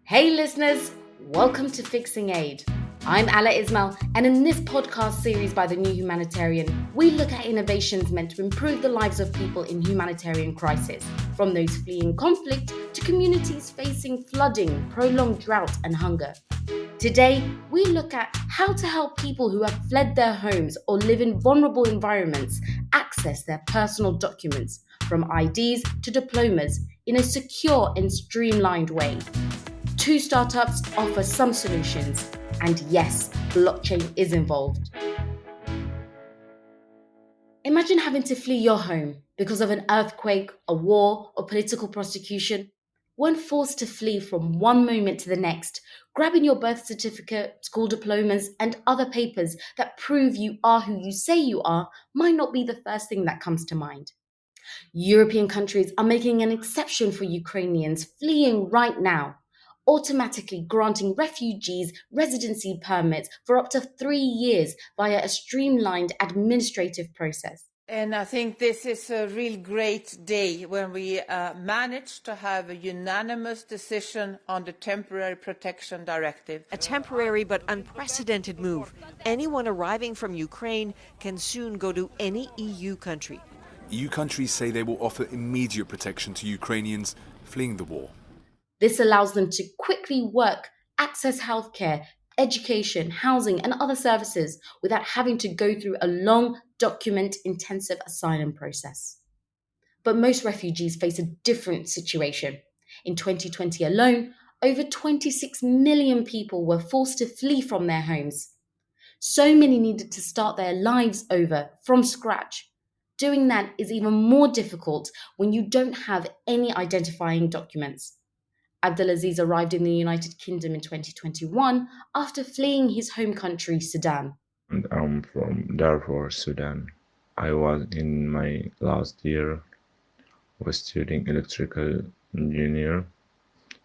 Hey listeners, welcome to Fixing Aid. I'm Alae Ismail, and in this podcast series by the New Humanitarian, we look at innovations meant to improve the lives of people in humanitarian crisis, from those fleeing conflict to communities facing flooding, prolonged drought, and hunger. Today, we look at how to help people who have fled their homes or live in vulnerable environments access their personal documents, from I.D.s to diplomas, in a secure and streamlined way. Two startups offer some solutions, and yes, blockchain is involved. Imagine having to flee your home because of an earthquake, a war, or political prosecution. When forced to flee from one moment to the next, grabbing your birth certificate, school diplomas, and other papers that prove you are who you say you are might not be the first thing that comes to mind. European countries are making an exception for Ukrainians fleeing right now, automatically granting refugees residency permits for up to 3 years via a streamlined administrative process. And I think this is a real great day when we managed to have a unanimous decision on the Temporary Protection Directive. A temporary but unprecedented move. Anyone arriving from Ukraine can soon go to any EU country. EU countries say they will offer immediate protection to Ukrainians fleeing the war. This allows them to quickly work, access healthcare, education, housing, and other services without having to go through a long, document-intensive asylum process. But most refugees face a different situation. In 2020 alone, over 26 million people were forced to flee from their homes. So many needed to start their lives over from scratch. Doing that is even more difficult when you don't have any identifying documents. Abdulaziz arrived in the United Kingdom in 2021 after fleeing his home country, Sudan. And I'm from Darfur, Sudan. I was in my last year was studying electrical engineer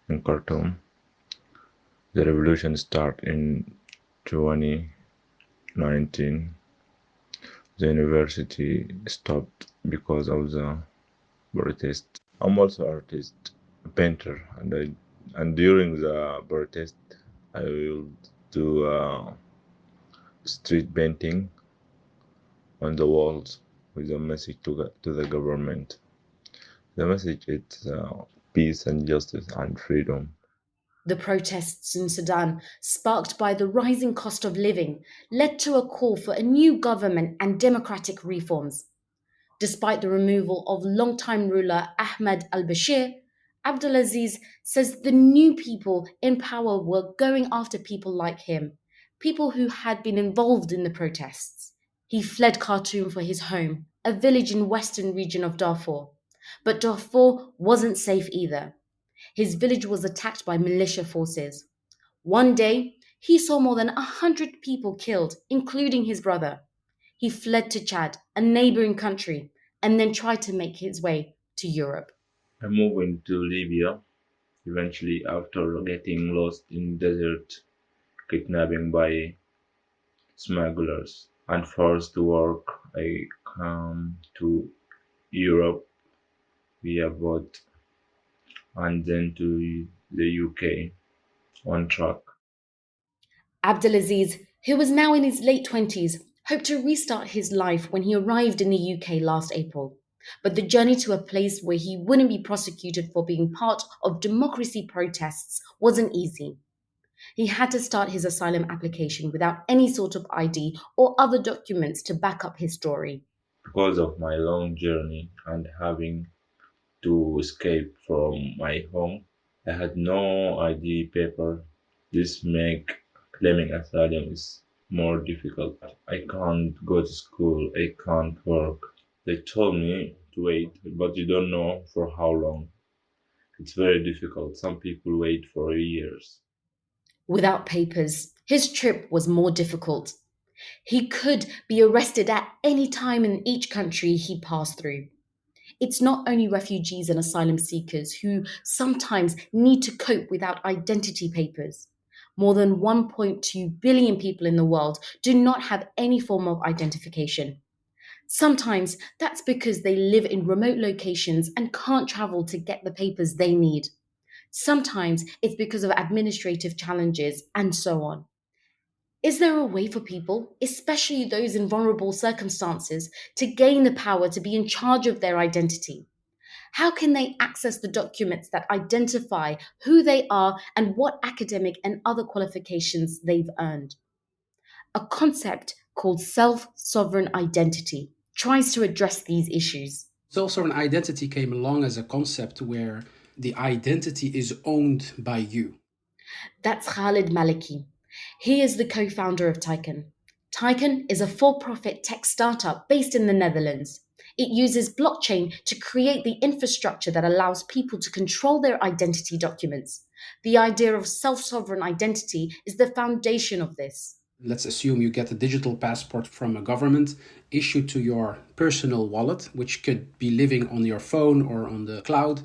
in Khartoum. The revolution started in 2019. The university stopped because of the protest. I'm also artist, painter, and during the protest, I will do street painting on the walls with a message to the government. The message is peace and justice and freedom. The protests in Sudan, sparked by the rising cost of living, led to a call for a new government and democratic reforms. Despite the removal of longtime ruler Ahmed al-Bashir, Abdulaziz says the new people in power were going after people like him, people who had been involved in the protests. He fled Khartoum for his home, a village in western region of Darfur. But Darfur wasn't safe either. His village was attacked by militia forces. One day, he saw more than 100 people killed, including his brother. He fled to Chad, a neighboring country, and then tried to make his way to Europe. I moved into Libya eventually after getting lost in desert, kidnapping by smugglers, and forced to work. I came to Europe via boat and then to the UK on truck. Abdulaziz, who was now in his late 20s, hoped to restart his life when he arrived in the UK last April. But the journey to a place where he wouldn't be prosecuted for being part of democracy protests wasn't easy. He had to start his asylum application without any sort of ID or other documents to back up his story. Because of my long journey and having to escape from my home, I had no ID paper. This make claiming asylum is more difficult. I can't go to school, I can't work. They told me to wait, but you don't know for how long. It's very difficult. Some people wait for years. Without papers, his trip was more difficult. He could be arrested at any time in each country he passed through. It's not only refugees and asylum seekers who sometimes need to cope without identity papers. More than 1.2 billion people in the world do not have any form of identification. Sometimes that's because they live in remote locations and can't travel to get the papers they need. Sometimes it's because of administrative challenges and so on. Is there a way for people, especially those in vulnerable circumstances, to gain the power to be in charge of their identity? How can they access the documents that identify who they are and what academic and other qualifications they've earned? A concept called self-sovereign identity tries to address these issues. Self-sovereign identity came along as a concept where the identity is owned by you. That's Khalid Maliki. He is the co-founder of Tykn. Tykn is a for-profit tech startup based in the Netherlands. It uses blockchain to create the infrastructure that allows people to control their identity documents. The idea of self-sovereign identity is the foundation of this. Let's assume you get a digital passport from a government issued to your personal wallet, which could be living on your phone or on the cloud,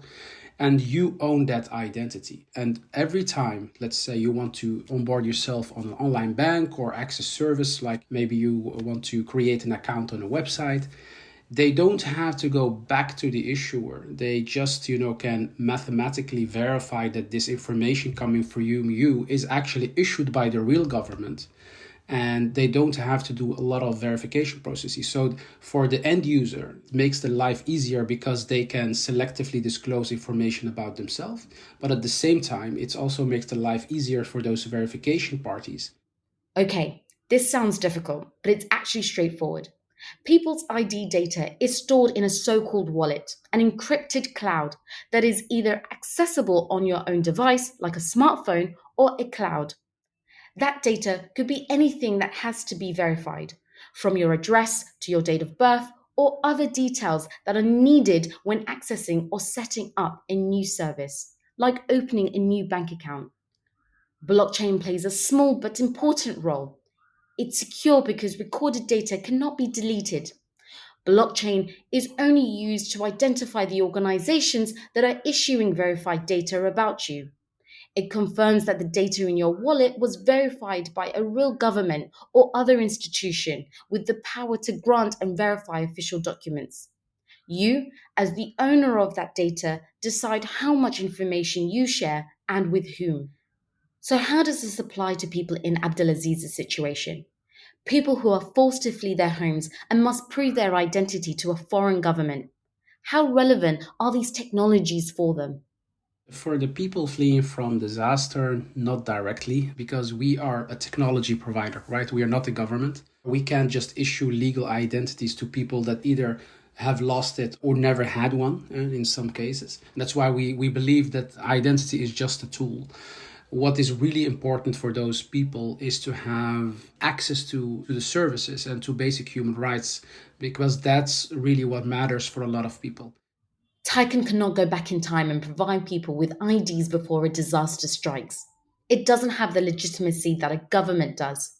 and you own that identity. And every time, let's say you want to onboard yourself on an online bank or access service, like maybe you want to create an account on a website, they don't have to go back to the issuer. They just, can mathematically verify that this information coming from you is actually issued by the real government. And they don't have to do a lot of verification processes. So for the end user, it makes the life easier because they can selectively disclose information about themselves. But at the same time, it also makes the life easier for those verification parties. Okay, this sounds difficult, but it's actually straightforward. People's ID data is stored in a so-called wallet, an encrypted cloud that is either accessible on your own device, like a smartphone, or a cloud. That data could be anything that has to be verified, from your address to your date of birth or other details that are needed when accessing or setting up a new service, like opening a new bank account. Blockchain plays a small but important role. It's secure because recorded data cannot be deleted. Blockchain is only used to identify the organizations that are issuing verified data about you. It confirms that the data in your wallet was verified by a real government or other institution with the power to grant and verify official documents. You, as the owner of that data, decide how much information you share and with whom. So, how does this apply to people in Abdelaziz's situation? People who are forced to flee their homes and must prove their identity to a foreign government. How relevant are these technologies for them? For the people fleeing from disaster, not directly, because we are a technology provider, right? We are not the government. We can't just issue legal identities to people that either have lost it or never had one in some cases. That's why we believe that identity is just a tool. What is really important for those people is to have access to the services and to basic human rights, because that's really what matters for a lot of people. Tykn cannot go back in time and provide people with I.D.s before a disaster strikes. It doesn't have the legitimacy that a government does.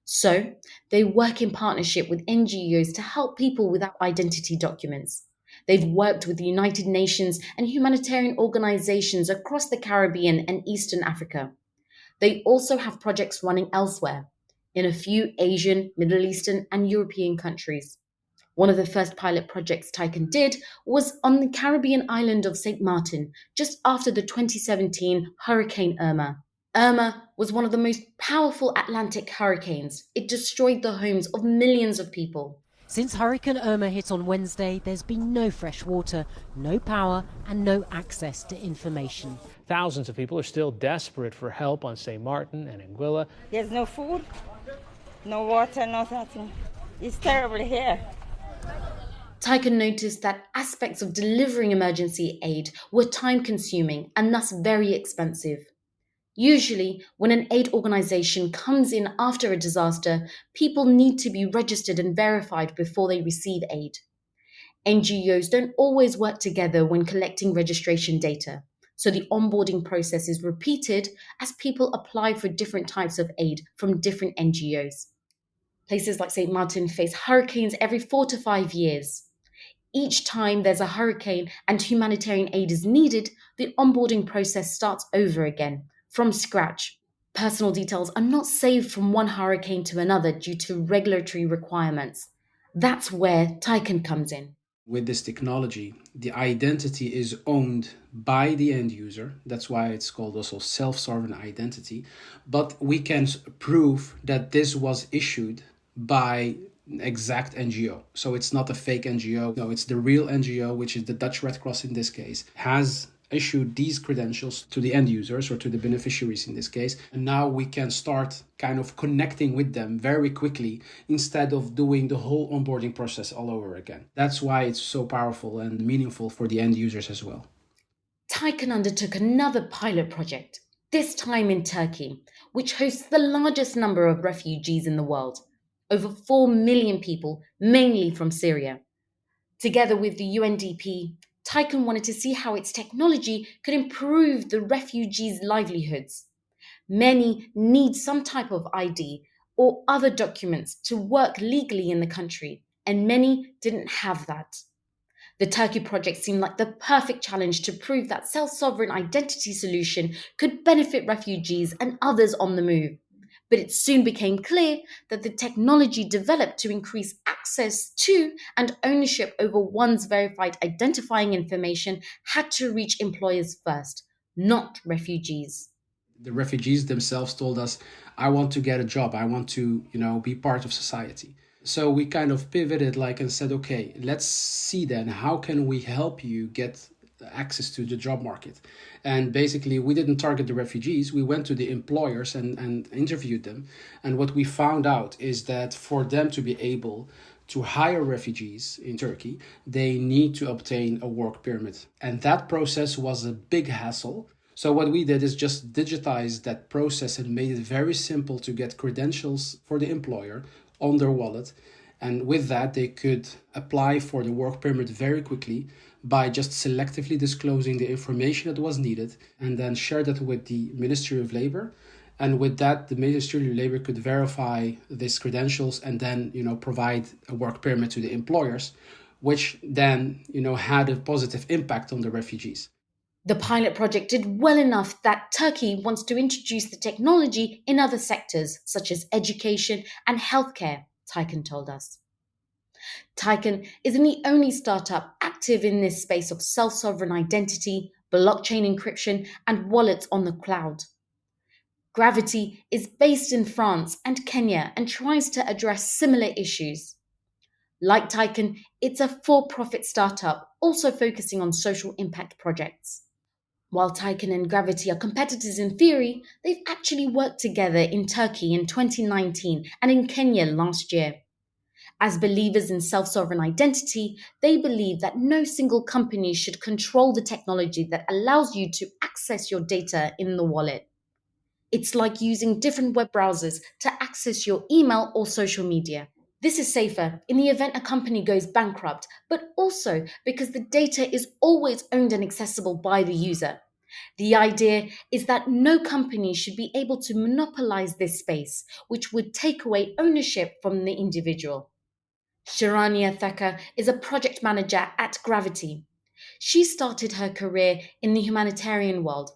So, they work in partnership with NGOs to help people without identity documents. They've worked with the United Nations and humanitarian organizations across the Caribbean and Eastern Africa. They also have projects running elsewhere, in a few Asian, Middle Eastern, and European countries. One of the first pilot projects Tykn did was on the Caribbean island of St. Martin, just after the 2017 Hurricane Irma. Irma was one of the most powerful Atlantic hurricanes. It destroyed the homes of millions of people. Since Hurricane Irma hit on Wednesday, there's been no fresh water, no power, and no access to information. Thousands of people are still desperate for help on St. Martin and Anguilla. There's no food, no water, no nothing. It's terrible here. Tykn noticed that aspects of delivering emergency aid were time-consuming and thus very expensive. Usually, when an aid organization comes in after a disaster, people need to be registered and verified before they receive aid. NGOs don't always work together when collecting registration data, so the onboarding process is repeated as people apply for different types of aid from different NGOs. Places like St. Martin face hurricanes every 4 to 5 years. Each time there's a hurricane and humanitarian aid is needed, the onboarding process starts over again, from scratch. Personal details are not saved from one hurricane to another due to regulatory requirements. That's where Tykn comes in. With this technology, the identity is owned by the end user. That's why it's called also self-sovereign identity. But we can prove that this was issued by an exact NGO. So it's not a fake NGO. No, it's the real NGO, which is the Dutch Red Cross in this case, has issued these credentials to the end users or to the beneficiaries in this case. And now we can start kind of connecting with them very quickly instead of doing the whole onboarding process all over again. That's why it's so powerful and meaningful for the end users as well. Tykn undertook another pilot project, this time in Turkey, which hosts the largest number of refugees in the world, over 4 million people, mainly from Syria. Together with the UNDP, Tykn wanted to see how its technology could improve the refugees' livelihoods. Many need some type of ID or other documents to work legally in the country, and many didn't have that. The Turkey project seemed like the perfect challenge to prove that self-sovereign identity solution could benefit refugees and others on the move. But it soon became clear that the technology developed to increase access to and ownership over one's verified identifying information had to reach employers first, not refugees. The refugees themselves told us, I want to get a job. I want to, be part of society. So we kind of pivoted and said, okay, let's see then, how can we help you get access to the job market? And basically, we didn't target the refugees. We went to the employers and interviewed them. And what we found out is that for them to be able to hire refugees in Turkey, they need to obtain a work permit. And that process was a big hassle. So what we did is just digitize that process and made it very simple to get credentials for the employer on their wallet. And with that, they could apply for the work permit very quickly by just selectively disclosing the information that was needed and then share that with the Ministry of Labor. And with that, the Ministry of Labor could verify these credentials and then, provide a work permit to the employers, which then, had a positive impact on the refugees. The pilot project did well enough that Turkey wants to introduce the technology in other sectors, such as education and healthcare, Tykn told us. Tykn isn't the only startup active in this space of self-sovereign identity, blockchain encryption, and wallets on the cloud. Gravity is based in France and Kenya and tries to address similar issues. Like Tykn, it's a for-profit startup also focusing on social impact projects. While Tykn and Gravity are competitors in theory, they've actually worked together in Turkey in 2019 and in Kenya last year. As believers in self-sovereign identity, they believe that no single company should control the technology that allows you to access your data in the wallet. It's like using different web browsers to access your email or social media. This is safer in the event a company goes bankrupt, but also because the data is always owned and accessible by the user. The idea is that no company should be able to monopolize this space, which would take away ownership from the individual. Sharanya Thakur is a project manager at Gravity. She started her career in the humanitarian world.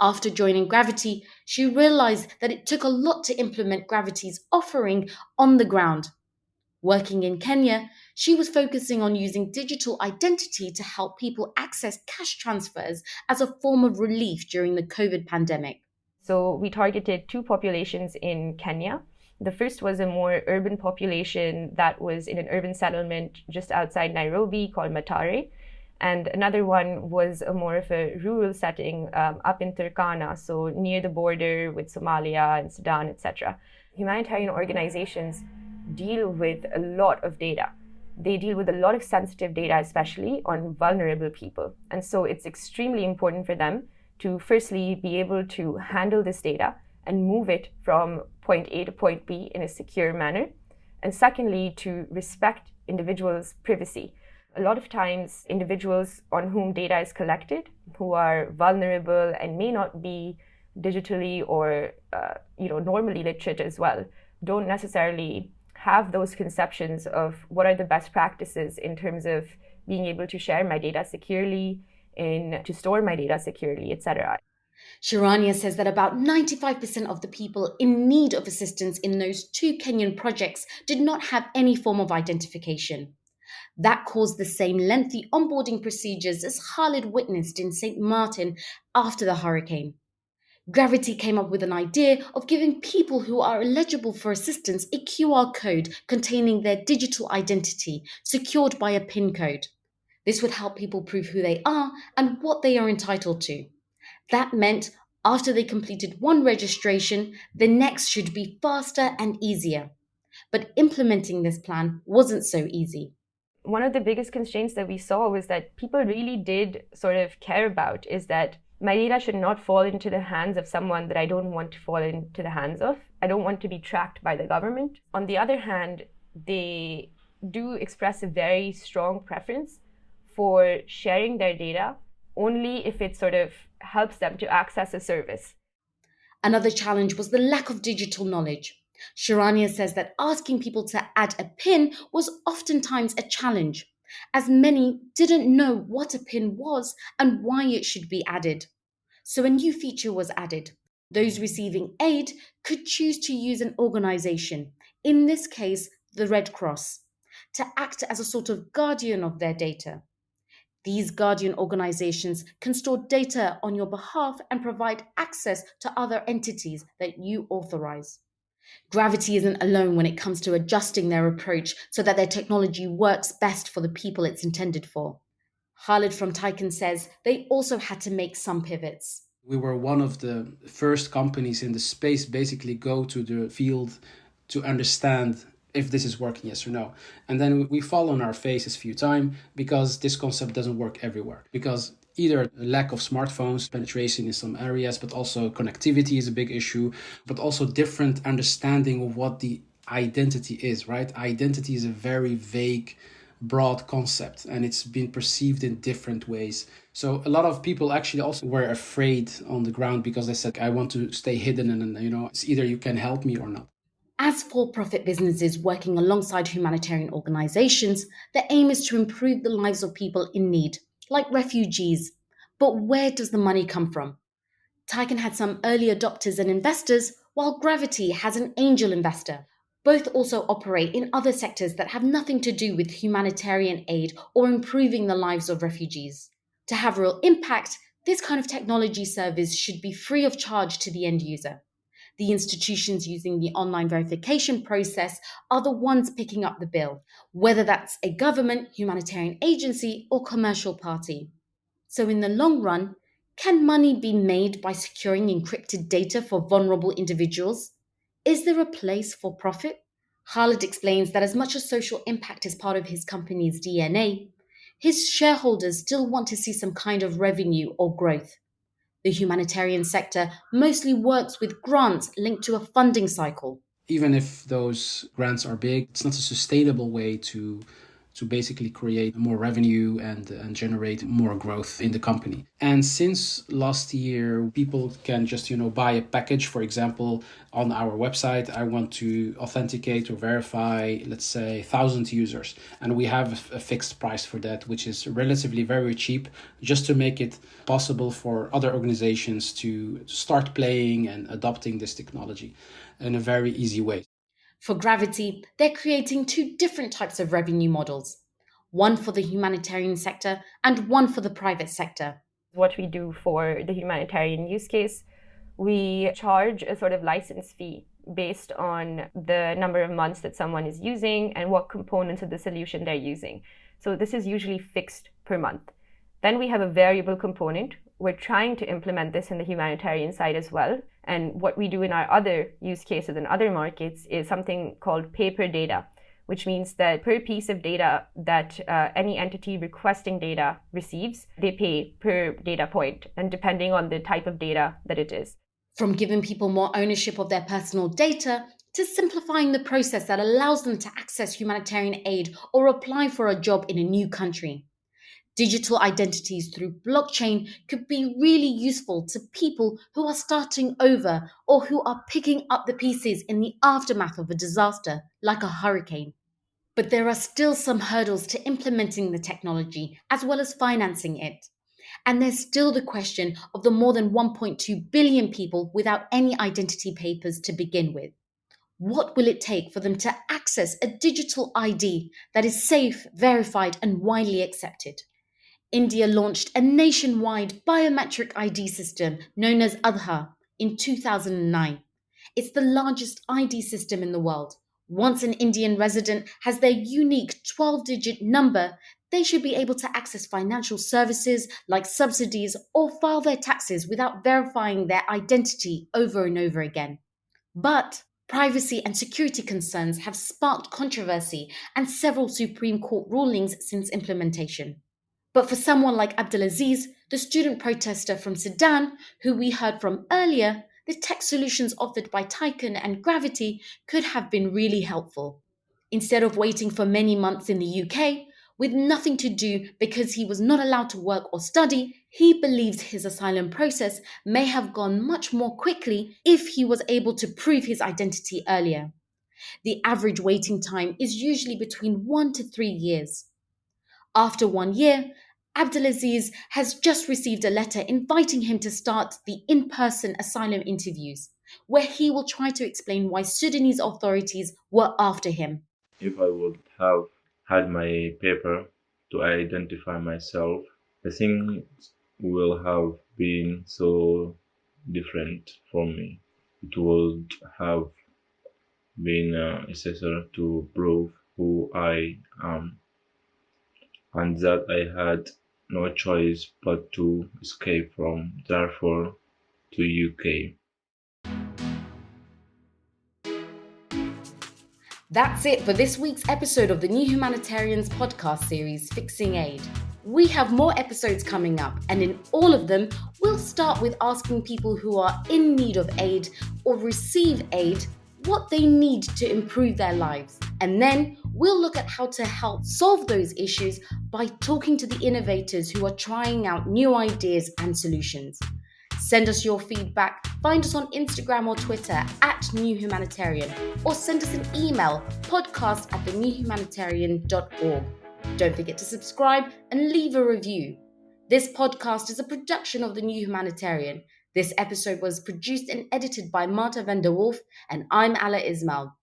After joining Gravity, she realized that it took a lot to implement Gravity's offering on the ground. Working in Kenya, she was focusing on using digital identity to help people access cash transfers as a form of relief during the COVID pandemic. So we targeted two populations in Kenya. The first was a more urban population that was in an urban settlement just outside Nairobi called Matare. And another one was a more of a rural setting up in Tykn, so near the border with Somalia and Sudan, etc. Humanitarian organizations deal with a lot of data. They deal with a lot of sensitive data, especially on vulnerable people. And so it's extremely important for them to firstly be able to handle this data and move it from point A to point B in a secure manner. And secondly, to respect individuals' privacy. A lot of times, individuals on whom data is collected, who are vulnerable and may not be digitally or normally literate as well, don't necessarily have those conceptions of what are the best practices in terms of being able to share my data securely, to store my data securely, etc. Sharanya says that about 95% of the people in need of assistance in those two Kenyan projects did not have any form of identification. That caused the same lengthy onboarding procedures as Khalid witnessed in St. Martin after the hurricane. Gravity came up with an idea of giving people who are eligible for assistance a QR code containing their digital identity, secured by a PIN code. This would help people prove who they are and what they are entitled to. That meant after they completed one registration, the next should be faster and easier. But implementing this plan wasn't so easy. One of the biggest constraints that we saw was that people really did sort of care about is that my data should not fall into the hands of someone that I don't want to fall into the hands of. I don't want to be tracked by the government. On the other hand, they do express a very strong preference for sharing their data only if it sort of helps them to access a service. Another challenge was the lack of digital knowledge. Sharanya says that asking people to add a PIN was oftentimes a challenge, as many didn't know what a PIN was and why it should be added. So a new feature was added. Those receiving aid could choose to use an organization, in this case the Red Cross, to act as a sort of guardian of their data. These guardian organizations can store data on your behalf and provide access to other entities that you authorize. Gravity isn't alone when it comes to adjusting their approach so that their technology works best for the people it's intended for. Khalid from Tykn says they also had to make some pivots. We were one of the first companies in the space basically go to the field to understand if this is working, yes or no. And then we fall on our faces a few times because this concept doesn't work everywhere. Because either lack of smartphones, penetration in some areas, but also connectivity is a big issue, but also different understanding of what the identity is, right? Identity is a very vague, broad concept, and it's been perceived in different ways. So a lot of people actually also were afraid on the ground because they said, I want to stay hidden and, it's either you can help me or not. As for-profit businesses working alongside humanitarian organizations, the aim is to improve the lives of people in need, like refugees. But where does the money come from? Tykn had some early adopters and investors, while Gravity has an angel investor. Both also operate in other sectors that have nothing to do with humanitarian aid or improving the lives of refugees. To have real impact, this kind of technology service should be free of charge to the end user. The institutions using the online verification process are the ones picking up the bill, whether that's a government, humanitarian agency, or commercial party. So in the long run, can money be made by securing encrypted data for vulnerable individuals? Is there a place for profit? Khalid explains that as much as social impact is part of his company's DNA, his shareholders still want to see some kind of revenue or growth. The humanitarian sector mostly works with grants linked to a funding cycle. Even if those grants are big, it's not a sustainable way to basically create more revenue and generate more growth in the company. And since last year, people can just, buy a package. For example, on our website, I want to authenticate or verify, let's say, 1,000 users. And we have a fixed price for that, which is relatively very cheap, just to make it possible for other organizations to start playing and adopting this technology in a very easy way. For Gravity, they're creating two different types of revenue models, one for the humanitarian sector and one for the private sector. What we do for the humanitarian use case, we charge a sort of license fee based on the number of months that someone is using and what components of the solution they're using. So this is usually fixed per month. Then we have a variable component. We're trying to implement this in the humanitarian side as well. And what we do in our other use cases and other markets is something called pay per data, which means that per piece of data that any entity requesting data receives, they pay per data point, and depending on the type of data that it is. From giving people more ownership of their personal data to simplifying the process that allows them to access humanitarian aid or apply for a job in a new country. Digital identities through blockchain could be really useful to people who are starting over or who are picking up the pieces in the aftermath of a disaster, like a hurricane. But there are still some hurdles to implementing the technology as well as financing it. And there's still the question of the more than 1.2 billion people without any identity papers to begin with. What will it take for them to access a digital ID that is safe, verified, and widely accepted? India launched a nationwide biometric ID system known as Aadhaar in 2009. It's the largest ID system in the world. Once an Indian resident has their unique 12-digit number, they should be able to access financial services like subsidies or file their taxes without verifying their identity over and over again. But privacy and security concerns have sparked controversy and several Supreme Court rulings since implementation. But for someone like Abdelaziz, the student protester from Sudan, who we heard from earlier, the tech solutions offered by Tykn and Gravity could have been really helpful. Instead of waiting for many months in the UK, with nothing to do because he was not allowed to work or study, he believes his asylum process may have gone much more quickly if he was able to prove his identity earlier. The average waiting time is usually between 1 to 3 years. After 1 year, Abdelaziz has just received a letter inviting him to start the in-person asylum interviews, where he will try to explain why Sudanese authorities were after him. If I would have had my paper to identify myself, I think will have been so different from me. It would have been necessary to prove who I am and that I had no choice but to escape from Darfur to UK. That's it for this week's episode of the New Humanitarians podcast series, Fixing Aid. We have more episodes coming up, and in all of them, we'll start with asking people who are in need of aid or receive aid what they need to improve their lives. And then we'll look at how to help solve those issues by talking to the innovators who are trying out new ideas and solutions. Send us your feedback. Find us on Instagram or Twitter at New Humanitarian, or send us an email, podcast@thenewhumanitarian.org. Don't forget to subscribe and leave a review. This podcast is a production of the New Humanitarian. This episode was produced and edited by Marta van der Wolf, and I'm Alae Ismail.